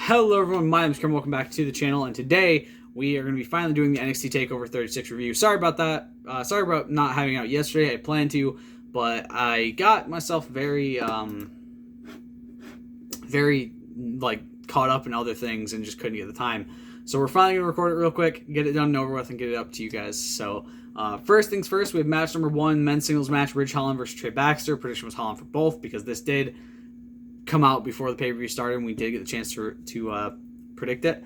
Hello everyone, my name is Kell, welcome back to the channel, and today we are going to be finally doing the NXT TakeOver 36 review. Sorry about that, sorry about not having it out yesterday. I planned to, but I got myself very caught up in other things and just couldn't get the time. So we're finally going to record it real quick, get it done and over with, and get it up to you guys. So first things first, we have match number 1, men's singles match, Holland versus Trey Baxter. Prediction was Holland for both because this did come out before the pay-per-view started, and we did get the chance to predict it.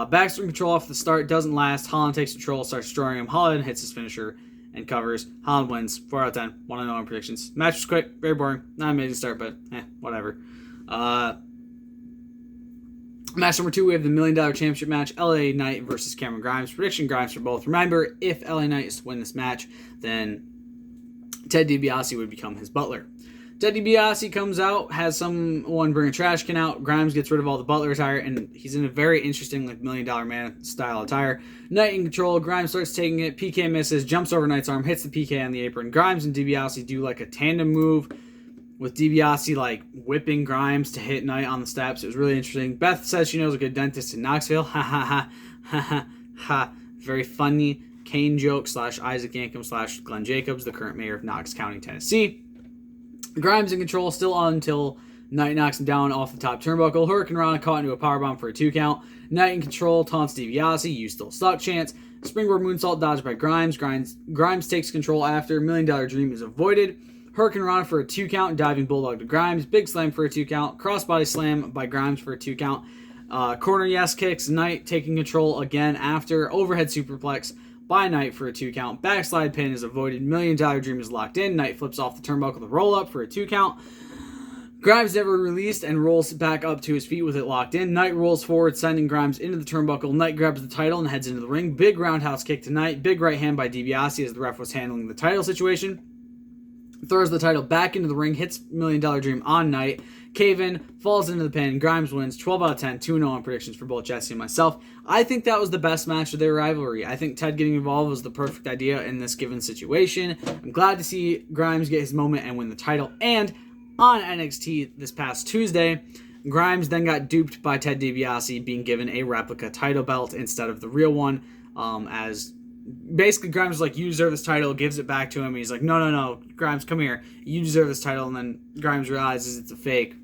Baxter in control off the start, doesn't last. Holland takes control, starts destroying him. Holland hits his finisher and covers. Holland wins 4 out of 10. 1-0 on predictions. Match was quick, very boring. Not an amazing start, but whatever. Match number 2, we have the $1 Million Championship match, LA Knight versus Cameron Grimes. Prediction Grimes for both. Remember, if LA Knight is to win this match, then Ted DiBiase would become his butler. Ted DiBiase comes out, has someone bring a trash can out. Grimes gets rid of all the butler attire, and he's in a very interesting $1 Million Man style attire. Knight in control. Grimes starts taking it. PK misses, jumps over Knight's arm, hits the PK on the apron. Grimes and DiBiase do like a tandem move with DiBiase like whipping Grimes to hit Knight on the steps. It was really interesting. Beth says she knows a good dentist in Knoxville. Ha ha ha ha ha ha. Very funny Kane joke / Isaac Yankum / Glenn Jacobs, the current mayor of Knox County, Tennessee. Grimes in control still on until Knight knocks him down off the top turnbuckle. Hurricane Rana caught into a powerbomb for a 2 count. Knight in control taunts DiBiase. You still stuck chance. Springboard moonsault dodged by Grimes. Grimes takes control after. $1 Million Dream is avoided. Hurricane Rana for a 2 count. Diving bulldog to Grimes. Big slam for a 2 count. Crossbody slam by Grimes for a 2 count. Corner yes kicks. Knight taking control again after. Overhead superplex by Knight for a 2 count. Backslide pin is avoided. $1 Million Dream is locked in. Knight flips off the turnbuckle to roll up for a 2 count. Grimes never released and rolls back up to his feet with it locked in. Knight rolls forward, sending Grimes into the turnbuckle. Knight grabs the title and heads into the ring. Big roundhouse kick to Knight. Big right hand by DiBiase as the ref was handling the title situation. Throws the title back into the ring. Hits $1 Million Dream on Knight. Cave-in, falls into the pin. Grimes wins 12 out of 10, 2-0 on predictions for both Jesse and myself. I think that was the best match of their rivalry. I think Ted getting involved was the perfect idea in this given situation. I'm glad to see Grimes get his moment and win the title. And on NXT this past Tuesday, Grimes then got duped by Ted DiBiase being given a replica title belt instead of the real one. As basically Grimes was like, you deserve this title, gives it back to him. He's like, no, Grimes, come here. You deserve this title. And then Grimes realizes it's a fake,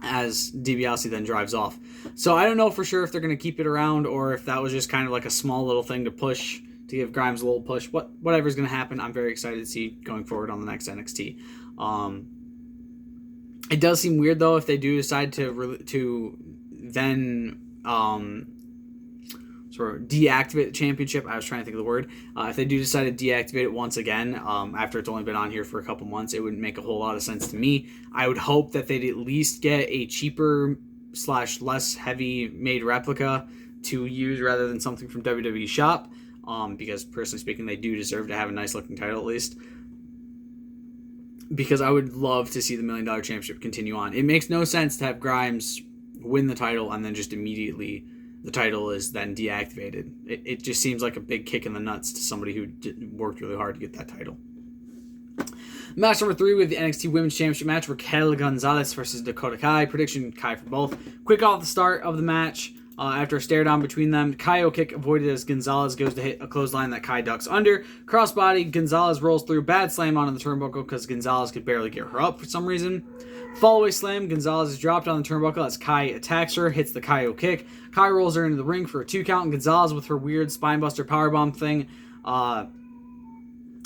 as DiBiase then drives off. So I don't know for sure if they're going to keep it around or if that was just kind of like a small little thing to push, to give Grimes a little push. Whatever's going to happen, I'm very excited to see going forward on the next NXT. It does seem weird though if they do decide to then sort of deactivate the championship. I was trying to think of the word. If they do decide to deactivate it once again, after it's only been on here for a couple months, it wouldn't make a whole lot of sense to me. I would hope that they'd at least get a cheaper / less heavy made replica to use rather than something from WWE Shop, because personally speaking, they do deserve to have a nice looking title at least. Because I would love to see the $1 Million Championship continue on. It makes no sense to have Grimes win the title and then just immediately the title is then deactivated. It just seems like a big kick in the nuts to somebody who worked really hard to get that title. Match number 3, we have the NXT Women's Championship match, Kell Gonzalez versus Dakota Kai. Prediction, Kai for both. Quick off the start of the match, after a stare down between them. Kai kick avoided as Gonzalez goes to hit a clothesline that Kai ducks under. Crossbody, Gonzalez rolls through. Bad slam onto the turnbuckle because Gonzalez could barely get her up for some reason. Fallaway slam, Gonzalez is dropped on the turnbuckle as Kai attacks her, hits the Kai kick. Kai rolls her into the ring for a 2 count, and Gonzalez with her weird spinebuster powerbomb thing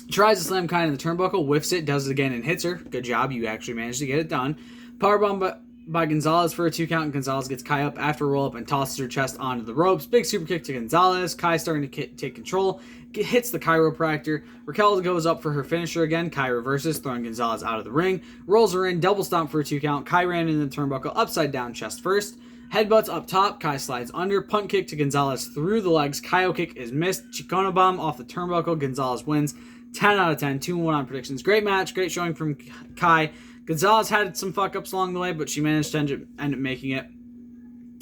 tries to slam Kai in the turnbuckle, whiffs it, does it again, and hits her. Good job, you actually managed to get it done. Powerbomb by Gonzalez for a 2 count, and Gonzalez gets Kai up after a roll up and tosses her chest onto the ropes. Big super kick to Gonzalez. Kai starting to take control. Hits the chiropractor. Raquel goes up for her finisher again. Kai reverses, throwing Gonzalez out of the ring. Rolls her in, double stomp for a 2 count. Kai ran into the turnbuckle, upside down chest first. Headbutts up top. Kai slides under. Punt kick to Gonzalez through the legs. Kai kick is missed. Chicona bomb off the turnbuckle. Gonzalez wins 10 out of 10. 2-1 on predictions. Great match. Great showing from Kai. Gonzalez had some fuck-ups along the way, but she managed to end up making it.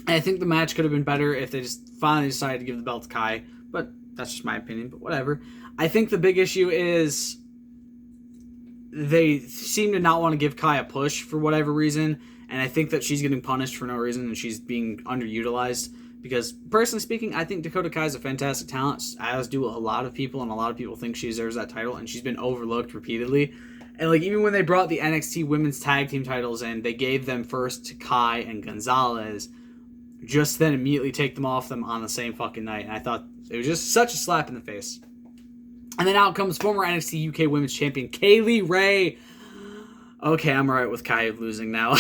And I think the match could have been better if they just finally decided to give the belt to Kai, but that's just my opinion, but whatever. I think the big issue is they seem to not want to give Kai a push for whatever reason, And I think that she's getting punished for no reason, and she's being underutilized. Because, personally speaking, I think Dakota Kai is a fantastic talent, as do a lot of people, and a lot of people think she deserves that title, and she's been overlooked repeatedly. And, like, even when they brought the NXT Women's Tag Team titles in, they gave them first to Kai and Gonzalez, just then immediately take them off them on the same fucking night. And I thought it was just such a slap in the face. And then out comes former NXT UK Women's Champion Kaylee Ray. Okay, I'm alright with Kai losing now.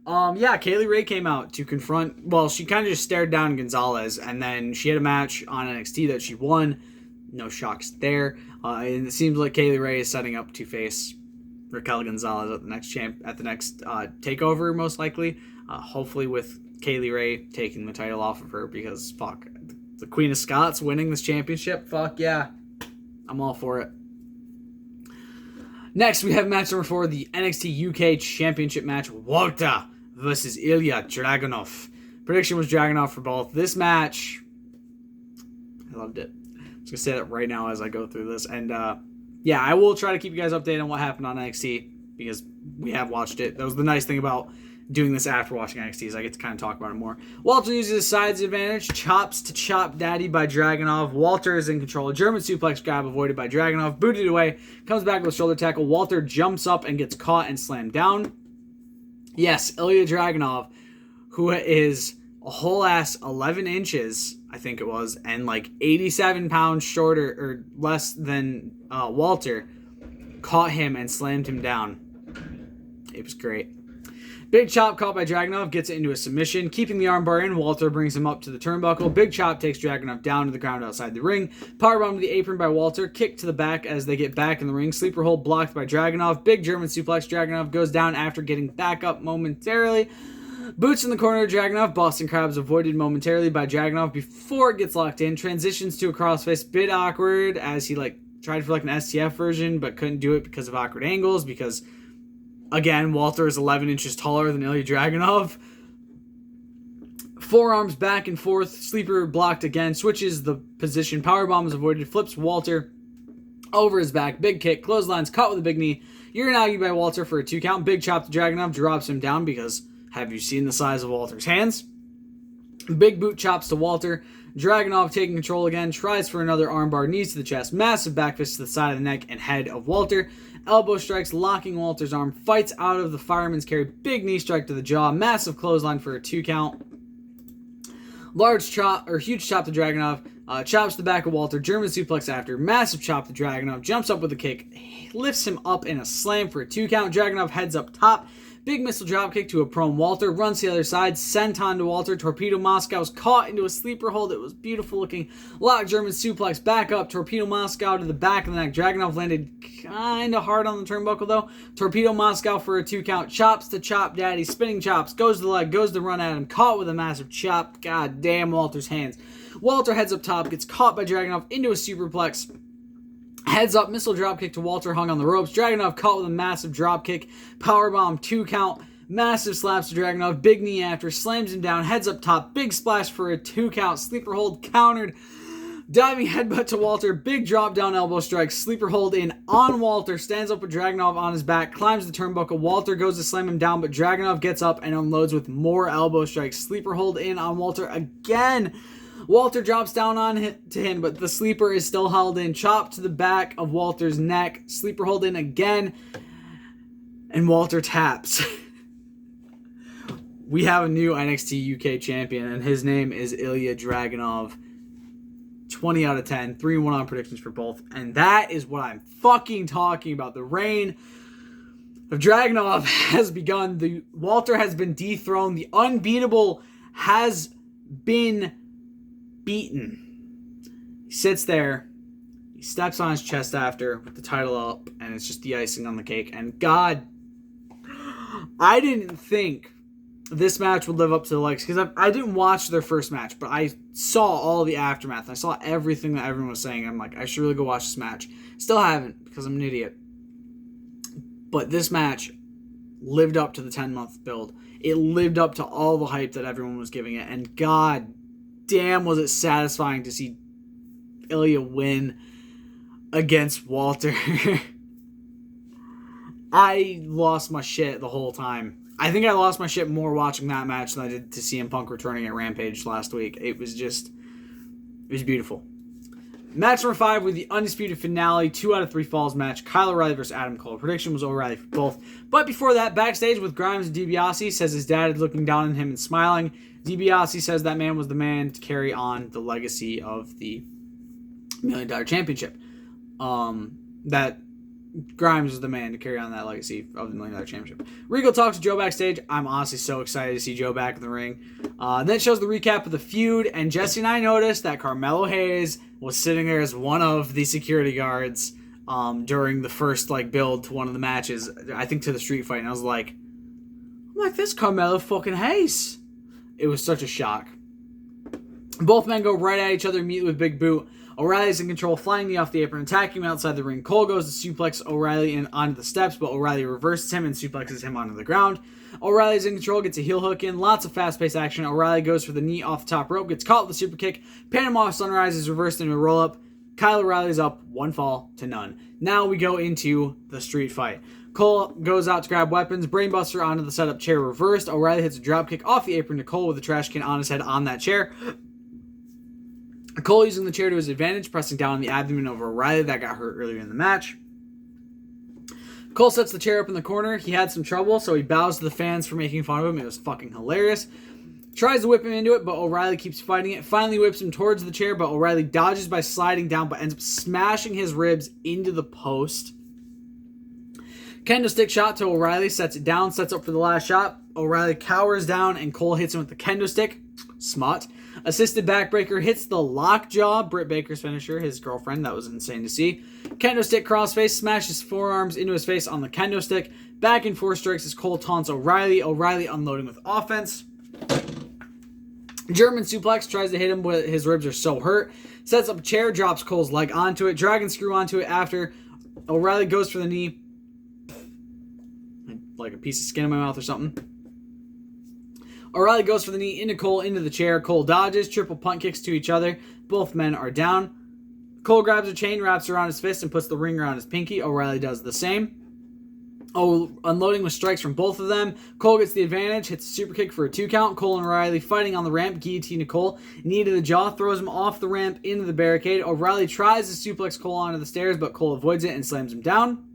Kaylee Ray came out to confront, well, she kind of just stared down Gonzalez, and then she had a match on NXT that she won. No shocks there. And it seems like Kaylee Ray is setting up to face Raquel Gonzalez at the next takeover, most likely. Hopefully with Kaylee Ray taking the title off of her, because fuck, the Queen of Scots winning this championship, fuck yeah. I'm all for it. Next, we have match number 4, the NXT UK Championship match, Walter versus Ilya Draganov. Prediction was Draganov for both. This match, I loved it. I'm just going to say that right now as I go through this. And, I will try to keep you guys updated on what happened on NXT, because we have watched it. That was the nice thing about doing this after watching NXT, is I get to kind of talk about it more. Walter uses his sides advantage, chops to chop daddy by Draganov. Walter is in control. A German suplex grab avoided by Draganov, booted away, comes back with a shoulder tackle. Walter jumps up and gets caught and slammed down. Yes, Ilya Draganov, who is a whole ass 11 inches, I think it was, and like 87 pounds shorter or less than Walter, caught him and slammed him down. It was great. Big chop caught by Draganov, gets it into a submission. Keeping the armbar in, Walter brings him up to the turnbuckle. Big chop takes Draganov down to the ground outside the ring. Powerbomb to the apron by Walter. Kick to the back as they get back in the ring. Sleeper hold blocked by Draganov. Big German suplex. Draganov goes down after getting back up momentarily. Boots in the corner of Draganov. Boston Crabs avoided momentarily by Draganov before it gets locked in. Transitions to a crossface. Bit awkward as he tried for an STF version but couldn't do it because of awkward angles, because again, Walter is 11 inches taller than Ilya Draganov. Forearms back and forth. Sleeper blocked again. Switches the position. Powerbomb is avoided. Flips Walter over his back. Big kick. Clotheslines caught with a big knee. Uranagi by Walter for a 2 count. Big chop to Draganov. Drops him down because have you seen the size of Walter's hands? Big boot chops to Walter. Draganov taking control again. Tries for another armbar. Knees to the chest. Massive back fist to the side of the neck and head of Walter. Elbow strikes, locking Walter's arm. Fights out of the fireman's carry. Big knee strike to the jaw. Massive clothesline for a 2 count. Large chop, or huge chop to Draganov. Chops the back of Walter. German suplex after. Massive chop to Draganov. Jumps up with a kick. Lifts him up in a slam for a 2 count. Draganov heads up top. Big missile dropkick to a prone Walter. Runs to the other side. Senton to Walter. Torpedo Moscow's caught into a sleeper hold. It was beautiful looking. Lock German suplex back up. Torpedo Moscow to the back of the neck. Draganov landed kind of hard on the turnbuckle though. Torpedo Moscow for a 2 count. Chops to chop daddy. Spinning chops. Goes to the leg. Goes to run at him. Caught with a massive chop. God damn Walter's hands. Walter heads up top. Gets caught by Draganov into a superplex. Heads up, missile dropkick to Walter, hung on the ropes. Draganov caught with a massive dropkick. Powerbomb, 2 count. Massive slaps to Draganov. Big knee after. Slams him down. Heads up top. Big splash for a 2 count. Sleeper hold countered. Diving headbutt to Walter. Big drop down elbow strike. Sleeper hold in on Walter. Stands up with Draganov on his back. Climbs the turnbuckle. Walter goes to slam him down, but Draganov gets up and unloads with more elbow strikes. Sleeper hold in on Walter again. Walter drops down to him, but the sleeper is still held in. Chop to the back of Walter's neck. Sleeper hold in again. And Walter taps. We have a new NXT UK champion, and his name is Ilya Draganov. 20 out of 10. 3-1 on predictions for both. And that is what I'm fucking talking about. The reign of Draganov has begun. Walter has been dethroned. The unbeatable has been beaten. He sits there. He steps on his chest after with the title up, and it's just the icing on the cake. And God, I didn't think this match would live up to the likes, because I didn't watch their first match, but I saw all the aftermath. I saw everything that everyone was saying. I'm like, I should really go watch this match. Still haven't, because I'm an idiot. But this match lived up to the 10-month build. It lived up to all the hype that everyone was giving it, and God damn was it satisfying to see Ilya win against Walter. I lost my shit the whole time. I think I lost my shit more watching that match than I did to CM Punk returning at Rampage last week. It was beautiful. Match number 5 with the undisputed finale, 2 out of 3 falls match, Kyle O'Reilly versus Adam Cole. Prediction was O'Reilly for both. But before that, backstage with Grimes and DiBiase, says his dad is looking down on him and smiling. DiBiase says that man was the man to carry on the legacy of the $1 Million Championship. That Grimes was the man to carry on that legacy of the $1 Million Championship. Regal talks to Joe backstage. I'm honestly so excited to see Joe back in the ring. Then it shows the recap of the feud, and Jesse and I noticed that Carmelo Hayes was sitting there as one of the security guards during the first build to one of the matches, I think to the street fight, and I was like, this Carmelo fucking Hayes. It was such a shock. Both men go right at each other, meet with Big Boot. O'Reilly's in control, flying knee off the apron, attacking him outside the ring. Cole goes to suplex O'Reilly onto the steps, but O'Reilly reverses him and suplexes him onto the ground. O'Reilly's in control, gets a heel hook in, lots of fast-paced action. O'Reilly goes for the knee off the top rope, gets caught with a super kick. Panama Sunrise is reversed into a roll-up. Kyle O'Reilly's up, 1 fall to none. Now we go into the street fight. Cole goes out to grab weapons, brainbuster onto the setup chair reversed. O'Reilly hits a dropkick off the apron to Cole with a trash can on his head on that chair. Cole using the chair to his advantage, pressing down on the abdomen of O'Reilly that got hurt earlier in the match. Cole sets the chair up in the corner. He had some trouble, so he bows to the fans for making fun of him. It was fucking hilarious. Tries to whip him into it, but O'Reilly keeps fighting it. Finally whips him towards the chair, but O'Reilly dodges by sliding down, but ends up smashing his ribs into the post. Kendo stick shot to O'Reilly, sets it down, sets up for the last shot. O'Reilly cowers down, and Cole hits him with the kendo stick. Smut. Assisted backbreaker hits the lockjaw, Britt Baker's finisher, his girlfriend. That was insane to see. Kendo stick crossface, smashes forearms into his face on the kendo stick. Back and forth strikes as Cole taunts O'Reilly. O'Reilly unloading with offense. German suplex, tries to hit him, but his ribs are so hurt. Sets up a chair, drops Cole's leg onto it. Dragon screw onto it after. O'Reilly goes for the knee. Like a piece of skin in my mouth or something. O'Reilly goes for the knee into Cole, into the chair. Cole dodges, triple punt kicks to each other. Both men are down. Cole grabs a chain, wraps around his fist, and puts the ring around his pinky. O'Reilly does the same. Unloading with strikes from both of them. Cole gets the advantage, hits a super kick for a 2 count. Cole and O'Reilly fighting on the ramp. Guillotine to Cole. Knee to the jaw, throws him off the ramp into the barricade. O'Reilly tries to suplex Cole onto the stairs, but Cole avoids it and slams him down.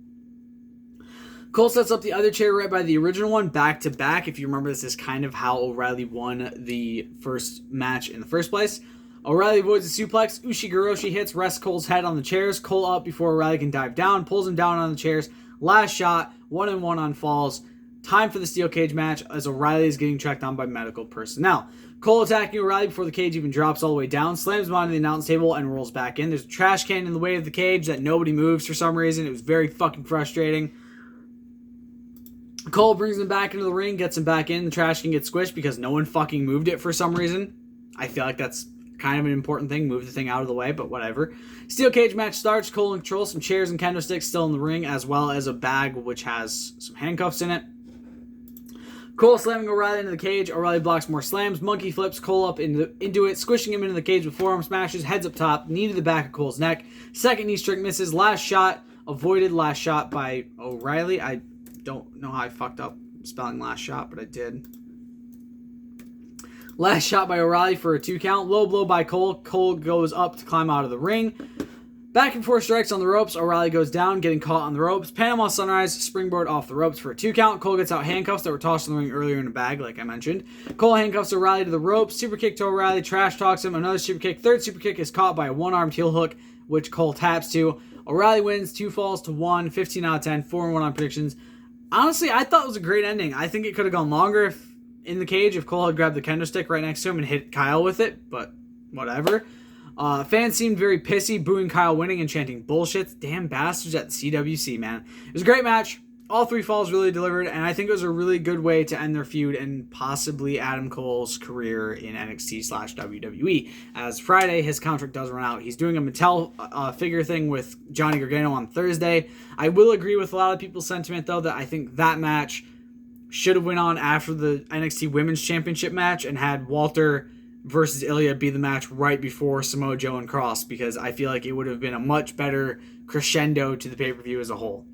Cole sets up the other chair right by the original one, back to back. If you remember, this is kind of how O'Reilly won the first match in the first place. O'Reilly avoids the suplex. Ushigoroshi hits, rests Cole's head on the chairs. Cole up before O'Reilly can dive down, pulls him down on the chairs. Last shot, 1-1 on falls. Time for the steel cage match as O'Reilly is getting tracked down by medical personnel. Cole attacking O'Reilly before the cage even drops all the way down, slams him onto the announce table and rolls back in. There's a trash can in the way of the cage that nobody moves for some reason. It was very fucking frustrating. Cole brings him back into the ring, gets him back in. The trash can gets squished because no one fucking moved it for some reason. I feel like that's kind of an important thing. Move the thing out of the way, but whatever. Steel cage match starts. Cole in control. Some chairs and kendo sticks still in the ring, as well as a bag which has some handcuffs in it. Cole slamming O'Reilly into the cage. O'Reilly blocks more slams. Monkey flips Cole up into it, squishing him into the cage with forearm smashes. Heads up top. Knee to the back of Cole's neck. Second knee strike misses. Last shot avoided. Last shot by O'Reilly. I don't know how I fucked up spelling last shot, but I did. Last shot by O'Reilly for a 2 count. Low blow by Cole. Cole goes up to climb out of the ring. Back and forth strikes on the ropes. O'Reilly goes down, getting caught on the ropes. Panama Sunrise, springboard off the ropes for a 2 count. Cole gets out handcuffs that were tossed in the ring earlier in a bag, like I mentioned. Cole handcuffs O'Reilly to the ropes. Super kick to O'Reilly. Trash talks him. Another super kick. Third super kick is caught by a 1-armed heel hook, which Cole taps to. O'Reilly wins 2 falls to 1. 15 out of 10. 4-1 on predictions. Honestly, I thought it was a great ending. I think it could have gone longer in the cage if Cole had grabbed the kendo stick right next to him and hit Kyle with it, but whatever. Fans seemed very pissy, booing Kyle winning and chanting bullshit. Damn bastards at the CWC, man. It was a great match. All 3 falls really delivered, and I think it was a really good way to end their feud and possibly Adam Cole's career in NXT/WWE. As Friday, his contract does run out. He's doing a Mattel figure thing with Johnny Gargano on Thursday. I will agree with a lot of people's sentiment, though, that I think that match should have went on after the NXT Women's Championship match and had Walter versus Ilya be the match right before Samoa Joe and Cross, because I feel like it would have been a much better crescendo to the pay-per-view as a whole.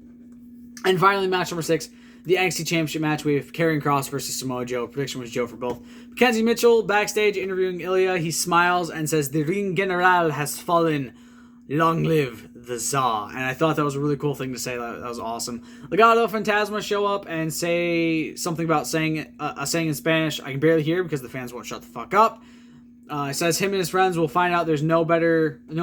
And finally, match number 6, the NXT Championship match, we have Karrion Kross versus Samoa Joe. Prediction was Joe for both. Mackenzie Mitchell, backstage, interviewing Ilya. He smiles and says, "The Ring General has fallen. Long live the Tsar." And I thought that was a really cool thing to say. That was awesome. Legado Fantasma show up and say something about saying a saying in Spanish I can barely hear because the fans won't shut the fuck up. It says him and his friends will find out there's no one better than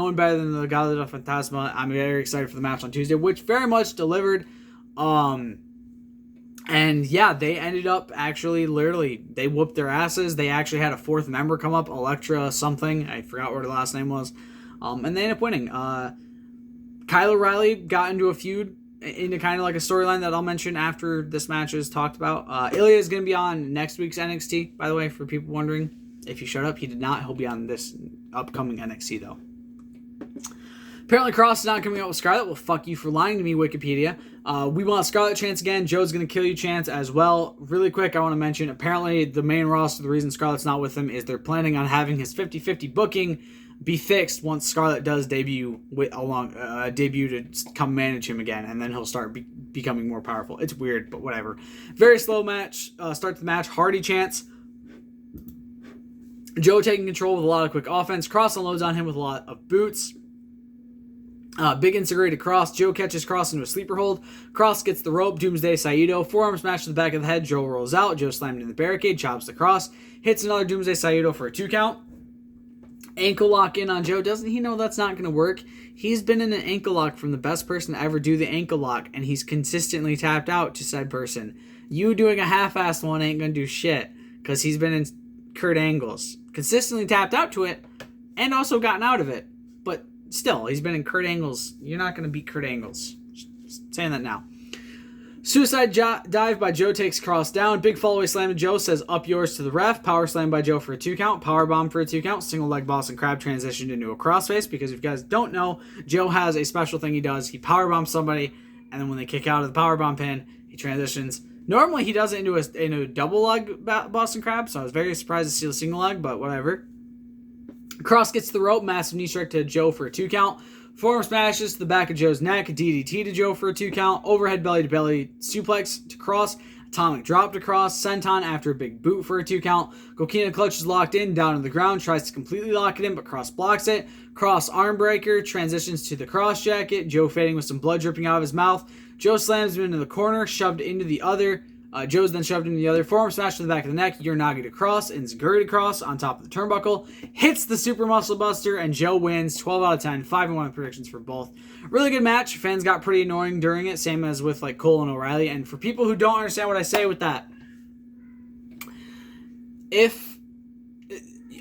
the Legado Fantasma. I'm very excited for the match on Tuesday, which very much delivered. And yeah, they ended up actually literally, they whooped their asses. They actually had a fourth member come up, Electra something. I forgot what her last name was. And they ended up winning. Kyle O'Reilly got into a feud, into kind of like a storyline that I'll mention after this match is talked about. Ilya is going to be on next week's NXT, by the way, for people wondering. If he showed up, he did not. He'll be on this upcoming NXT, though. Apparently, Kross is not coming out with Scarlett. Well, fuck you for lying to me, Wikipedia. We want Scarlett chance again. Joe's going to kill you chance as well. Really quick, I want to mention, apparently, the main roster, the reason Scarlett's not with them is they're planning on having his 50-50 booking be fixed once Scarlett does debut to come manage him again, and then he'll start becoming more powerful. It's weird, but whatever. Very slow match. Start the match. Hardy chance. Joe taking control with a lot of quick offense. Kross unloads on him with a lot of boots. Big integrated Kross. Joe catches Kross into a sleeper hold. Kross gets the rope. Doomsday Saito. Forearm smash to the back of the head. Joe rolls out. Joe slammed in the barricade. Chops the Kross. Hits another Doomsday Saito for a 2 count. Ankle lock in on Joe. Doesn't he know that's not going to work? He's been in an ankle lock from the best person to ever do the ankle lock, and he's consistently tapped out to said person. You doing a half-assed one ain't going to do shit, because he's been in Kurt Angle's. Consistently tapped out to it, and also gotten out of it. But still, he's been in Kurt Angle's. You're not going to beat Kurt Angle's. Just saying that now. Suicide dive by Joe takes Kross down. Big fallaway slam to Joe, says up yours to the ref. Power slam by Joe for a 2 count. Power bomb for a 2 count. Single leg Boston Crab transitioned into a crossface, because if you guys don't know, Joe has a special thing he does. He power bombs somebody, and then when they kick out of the power bomb pin, he transitions. Normally he does it into a double leg Boston Crab, so I was very surprised to see the single leg, but whatever. Kross gets the rope. Massive knee strike to Joe for a 2 count. Forearm smashes to the back of Joe's neck. DDT to Joe for a 2 count. Overhead belly-to-belly suplex to Kross. Atomic drop to Kross. Senton after a big boot for a 2 count. Gokina clutch is locked in, down on the ground. Tries to completely lock it in, but Kross blocks it. Kross arm breaker. Transitions to the Kross jacket. Joe fading with some blood dripping out of his mouth. Joe slams him into the corner. Shoved into the other. Joe's then shoved into the other. Forearm smash to the back of the neck. Uranage to Kross. And Zaguri to Kross on top of the turnbuckle. Hits the Super Muscle Buster. And Joe wins 12 out of 10. 5-1 predictions for both. Really good match. Fans got pretty annoying during it. Same as with like Cole and O'Reilly. And for people who don't understand what I say with that,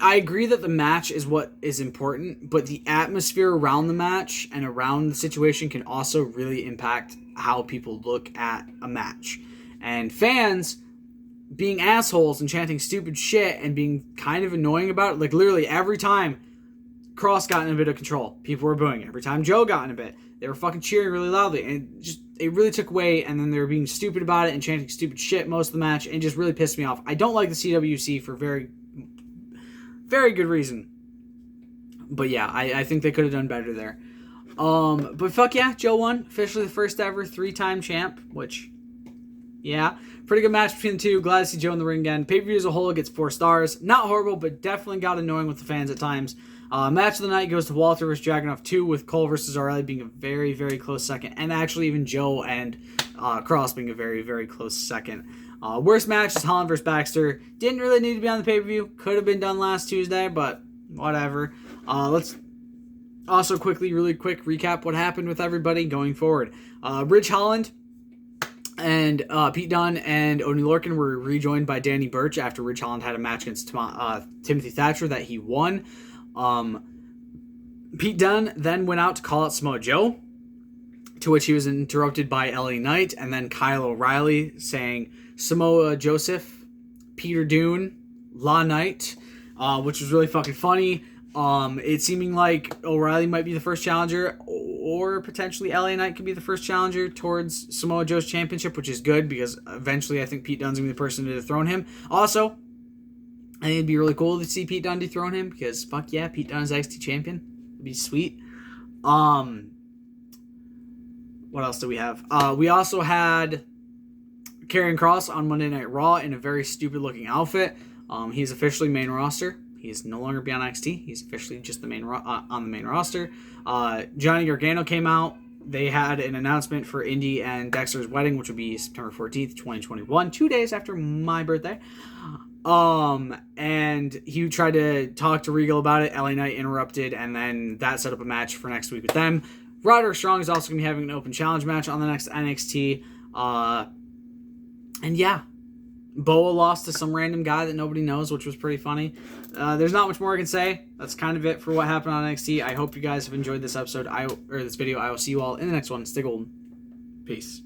I agree that the match is what is important, but the atmosphere around the match and around the situation can also really impact how people look at a match. And fans being assholes and chanting stupid shit and being kind of annoying about it. Like literally every time Kross got in a bit of control, people were booing. Every time Joe got in a bit, they were fucking cheering really loudly. And it really took away, and then they were being stupid about it and chanting stupid shit most of the match, and it just really pissed me off. I don't like the CWC for very, very good reason. But yeah, I think they could have done better there. But fuck yeah, Joe won. Officially the first ever 3-time champ, which... yeah, pretty good match between the two. Glad to see Joe in the ring again. Pay-per-view as a whole gets 4 stars. Not horrible, but definitely got annoying with the fans at times. Match of the night goes to Walter vs. Draganov 2, with Cole vs. O'Reilly being a very, very close second. And actually even Joe and Kross being a very, very close second. Worst match is Holland vs. Baxter. Didn't really need to be on the pay-per-view. Could have been done last Tuesday, but whatever. Let's also really quick recap what happened with everybody going forward. Ridge Holland and Pete Dunne and Oney Lorcan were rejoined by Danny Burch after Ridge Holland had a match against Timothy Thatcher that he won. Pete Dunne then went out to call out Samoa Joe, to which he was interrupted by LA Knight and then Kyle O'Reilly saying Samoa Joseph, Peter Dune, La Knight, which was really fucking funny. It seeming like O'Reilly might be the first challenger, or potentially LA Knight could be the first challenger towards Samoa Joe's championship, which is good because eventually I think Pete Dunne's going to be the person to dethrone him. Also, I think it'd be really cool to see Pete Dunne dethrone him because fuck yeah, Pete Dunne is NXT champion. It'd be sweet. What else do we have? We also had Karrion Kross on Monday Night Raw in a very stupid looking outfit. He's officially main roster. He's no longer beyond NXT. He's officially just on the main roster. Johnny Gargano came out. They had an announcement for Indy and Dexter's wedding, which would be September 14th, 2021, 2 days after my birthday. And he tried to talk to Regal about it. LA Knight interrupted, and then that set up a match for next week with them. Roderick Strong is also going to be having an open challenge match on the next NXT. And yeah, Boa lost to some random guy that nobody knows, which was pretty funny. There's not much more I can say. That's kind of it for what happened on NXT. I hope you guys have enjoyed this episode, this video. I will see you all in the next one. Stay golden. Peace.